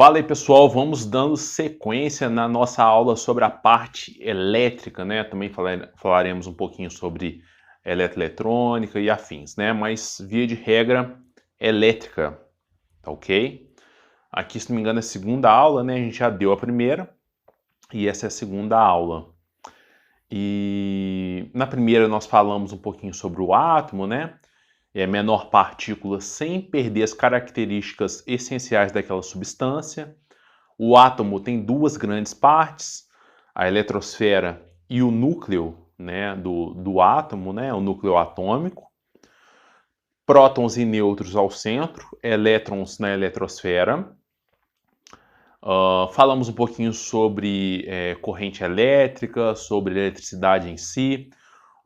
Fala aí, pessoal, vamos dando sequência na nossa aula sobre a parte elétrica, né? Também falaremos um pouquinho sobre eletroeletrônica e afins, né? Mas, via de regra, elétrica, tá ok? Aqui, se não me engano, é a segunda aula, né? A gente já deu a primeira e essa é a segunda aula. E na primeira nós falamos um pouquinho sobre o átomo, né? É a menor partícula sem perder as características essenciais daquela substância. O átomo tem duas grandes partes, a eletrosfera e o núcleo, né, do átomo, né, o núcleo atômico. Prótons e nêutrons ao centro, elétrons na eletrosfera. Falamos um pouquinho sobre corrente elétrica, sobre eletricidade em si,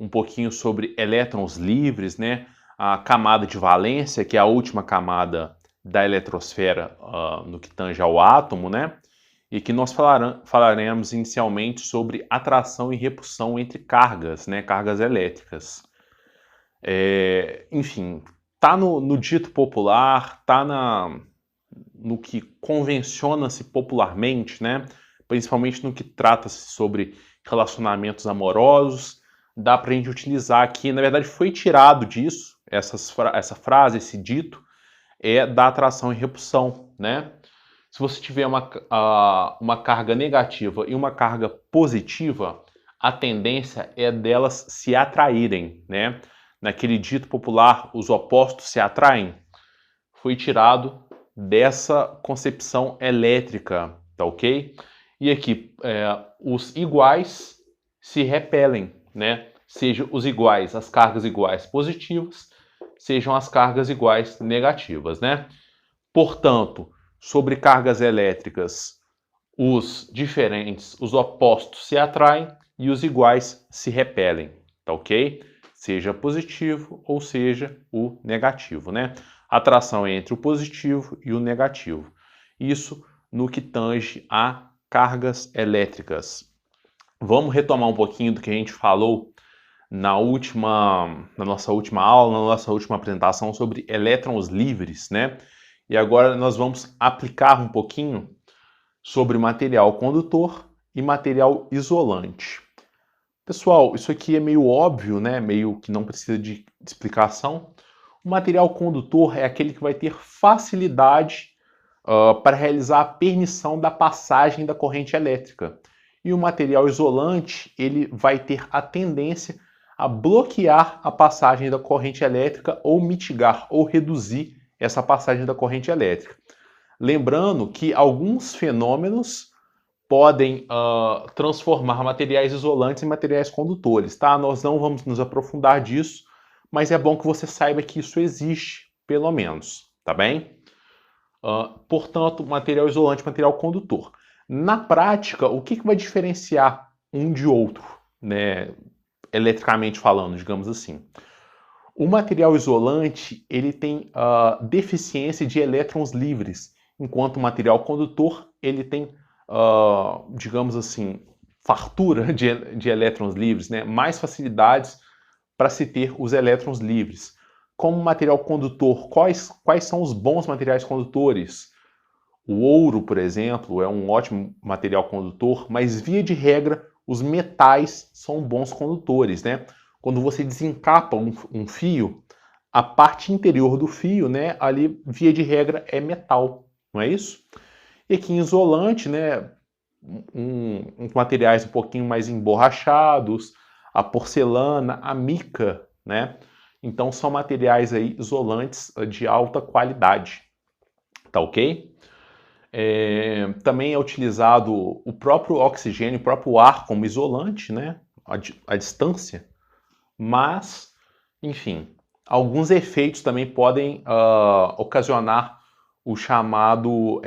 um pouquinho sobre elétrons livres, né, a camada de valência, que é a última camada da eletrosfera no que tange ao átomo, né? E que nós falaremos inicialmente sobre atração e repulsão entre cargas, né? Cargas elétricas. Enfim, tá no dito popular, tá no que convenciona-se popularmente, né? Principalmente no que trata-se sobre relacionamentos amorosos, dá para a gente utilizar aqui. Na verdade, foi tirado disso, essa frase, esse dito, é da atração e repulsão, né? Se você tiver uma carga negativa e uma carga positiva, a tendência é delas se atraírem, né? Naquele dito popular, os opostos se atraem, foi tirado dessa concepção elétrica, tá ok? E aqui, os iguais se repelem, né? Sejam os iguais, as cargas iguais positivas, sejam as cargas iguais negativas, né? Portanto, sobre cargas elétricas, os diferentes, os opostos se atraem e os iguais se repelem, tá ok? Seja positivo ou seja o negativo, né? Atração entre o positivo e o negativo. Isso no que tange a cargas elétricas. Vamos retomar um pouquinho do que a gente falou na nossa última aula, na nossa última apresentação sobre elétrons livres, né? E agora nós vamos aplicar um pouquinho sobre material condutor e material isolante. Pessoal, isso aqui é meio óbvio, né? Meio que não precisa de explicação. O material condutor é aquele que vai ter facilidade para realizar a permissão da passagem da corrente elétrica. E o material isolante, ele vai ter a tendência a bloquear a passagem da corrente elétrica ou mitigar ou reduzir essa passagem da corrente elétrica. Lembrando que alguns fenômenos podem transformar materiais isolantes em materiais condutores, tá? Nós não vamos nos aprofundar disso, mas é bom que você saiba que isso existe, pelo menos, tá bem? Portanto, material isolante e material condutor. Na prática, o que vai diferenciar um de outro, né? Eletricamente falando, digamos assim? O material isolante ele tem deficiência de elétrons livres, enquanto o material condutor ele tem, digamos assim, fartura de elétrons livres, né? Mais facilidades para se ter os elétrons livres. Como material condutor, quais são os bons materiais condutores? O ouro, por exemplo, é um ótimo material condutor, mas via de regra, os metais são bons condutores, né? Quando você desencapa um fio, a parte interior do fio, né, ali, via de regra, é metal, não é isso? E aqui em isolante, né, materiais um pouquinho mais emborrachados, a porcelana, a mica, né? Então são materiais aí isolantes de alta qualidade, tá ok? Também é utilizado o próprio oxigênio, o próprio ar como isolante, né? A distância, mas, enfim, alguns efeitos também podem ocasionar o chamado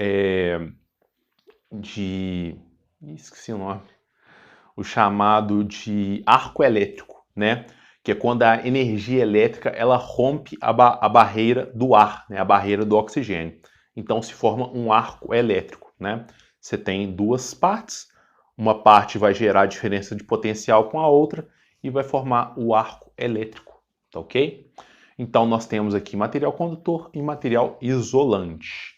esqueci o nome. O chamado de arco elétrico, né? Que é quando a energia elétrica ela rompe a barreira do ar, né? A barreira do oxigênio. Então se forma um arco elétrico, né? Você tem duas partes, uma parte vai gerar diferença de potencial com a outra e vai formar o arco elétrico, tá ok? Então nós temos aqui material condutor e material isolante.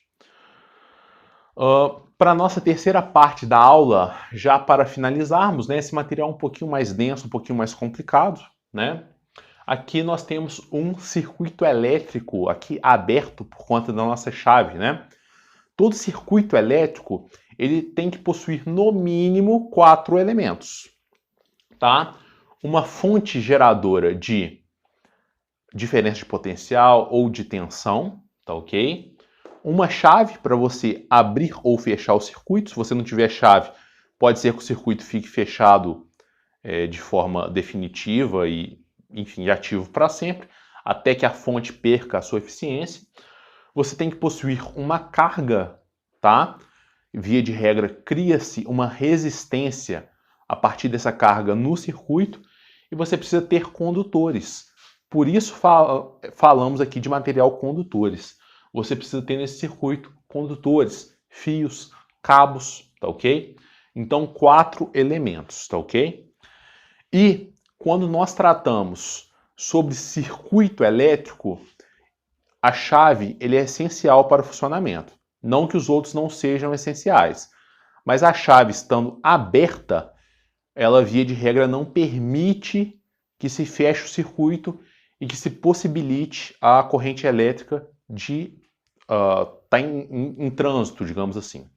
Para a nossa terceira parte da aula, já para finalizarmos, né, esse material é um pouquinho mais denso, um pouquinho mais complicado, né? Aqui nós temos um circuito elétrico aqui aberto por conta da nossa chave, né? Todo circuito elétrico, ele tem que possuir no mínimo 4 elementos, tá? Uma fonte geradora de diferença de potencial ou de tensão, tá ok? Uma chave para você abrir ou fechar o circuito. Se você não tiver chave, pode ser que o circuito fique fechado de forma definitiva e, enfim, ativo para sempre, até que a fonte perca a sua eficiência. Você tem que possuir uma carga, tá? Via de regra, cria-se uma resistência a partir dessa carga no circuito e você precisa ter condutores. Por isso falamos aqui de material condutores. Você precisa ter nesse circuito condutores, fios, cabos, tá ok? Então, 4 elementos, tá ok? E quando nós tratamos sobre circuito elétrico, a chave ele é essencial para o funcionamento. Não que os outros não sejam essenciais, mas a chave estando aberta, ela via de regra não permite que se feche o circuito e que se possibilite a corrente elétrica de estar em trânsito, digamos assim.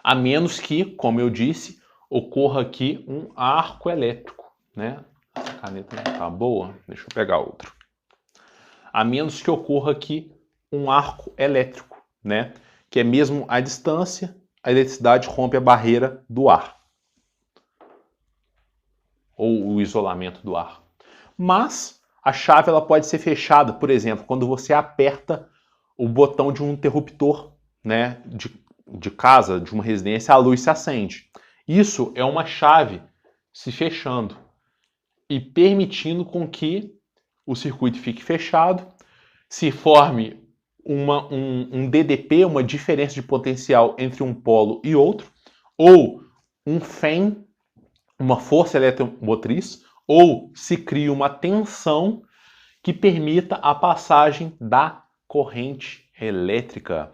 A menos que, como eu disse, ocorra aqui um arco elétrico, né? A caneta não está boa, deixa eu pegar outro. A menos que ocorra aqui um arco elétrico, né? Que é mesmo à distância, a eletricidade rompe a barreira do ar. Ou o isolamento do ar. Mas a chave ela pode ser fechada, por exemplo, quando você aperta o botão de um interruptor, né, de casa, de uma residência, a luz se acende. Isso é uma chave se fechando e permitindo com que o circuito fique fechado, se forme um DDP, uma diferença de potencial entre um polo e outro, ou um FEM, uma força eletromotriz, ou se cria uma tensão que permita a passagem da corrente elétrica.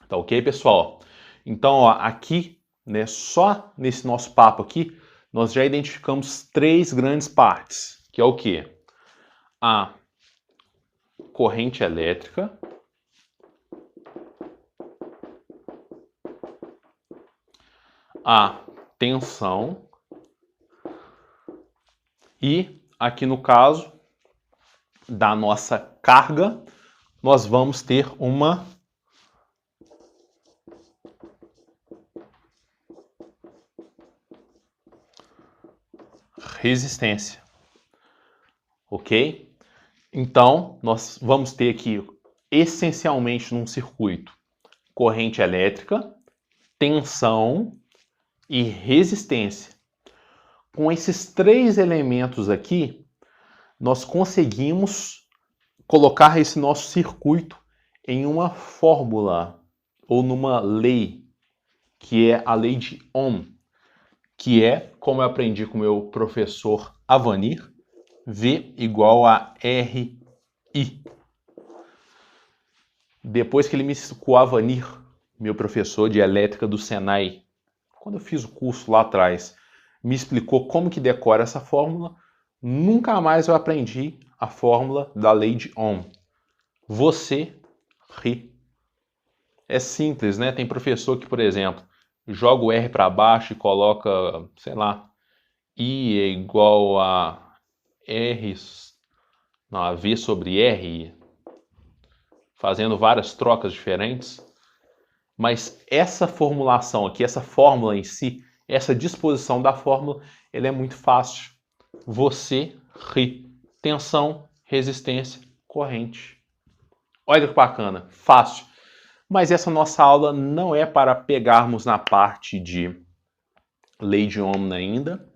Tá ok, pessoal? Então, ó, aqui, né, só nesse nosso papo aqui, nós já identificamos 3 grandes partes, que é o quê? A corrente elétrica, a tensão e, aqui no caso da nossa carga, nós vamos ter uma resistência, ok? Então, nós vamos ter aqui, essencialmente num circuito, corrente elétrica, tensão e resistência. Com esses 3 elementos aqui, nós conseguimos colocar esse nosso circuito em uma fórmula ou numa lei, que é a lei de Ohm, que é, como eu aprendi com o meu professor Avanir, V igual a RI. Depois que ele me explicou, o Avanir, meu professor de elétrica do Senai, quando eu fiz o curso lá atrás, me explicou como que decora essa fórmula, nunca mais eu aprendi a fórmula da lei de Ohm. Você ri. É simples, né? Tem professor que, por exemplo, joga o R para baixo e coloca, sei lá, I é igual a R, não, a V sobre R, fazendo várias trocas diferentes. Mas essa formulação aqui, essa fórmula em si, essa disposição da fórmula, ele é muito fácil. Você ri. Tensão, resistência, corrente. Olha que bacana, fácil. Mas essa nossa aula não é para pegarmos na parte de lei de Ohm ainda.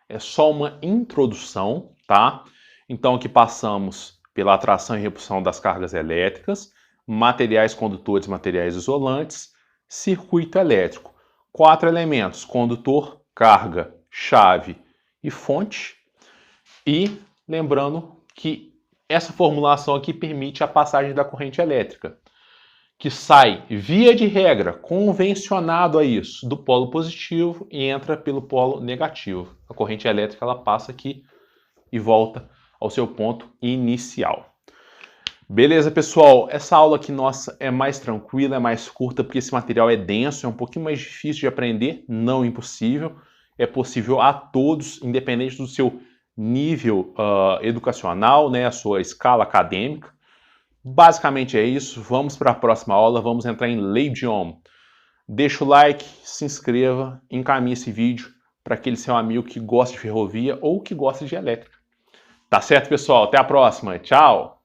É só uma introdução, tá? Então aqui passamos pela atração e repulsão das cargas elétricas, materiais condutores, materiais isolantes, circuito elétrico. 4 elementos: condutor, carga, chave e fonte. E lembrando que essa formulação aqui permite a passagem da corrente elétrica, que sai, via de regra, convencionado a isso, do polo positivo e entra pelo polo negativo. A corrente elétrica ela passa aqui e volta ao seu ponto inicial. Beleza, pessoal? Essa aula aqui nossa é mais tranquila, é mais curta, porque esse material é denso, é um pouquinho mais difícil de aprender, não impossível. É possível a todos, independente do seu nível educacional, né, a sua escala acadêmica. Basicamente é isso. Vamos para a próxima aula, vamos entrar em lei de Ohm. Deixa o like, se inscreva, encaminhe esse vídeo para aquele seu amigo que gosta de ferrovia ou que gosta de elétrica. Tá certo, pessoal? Até a próxima. Tchau!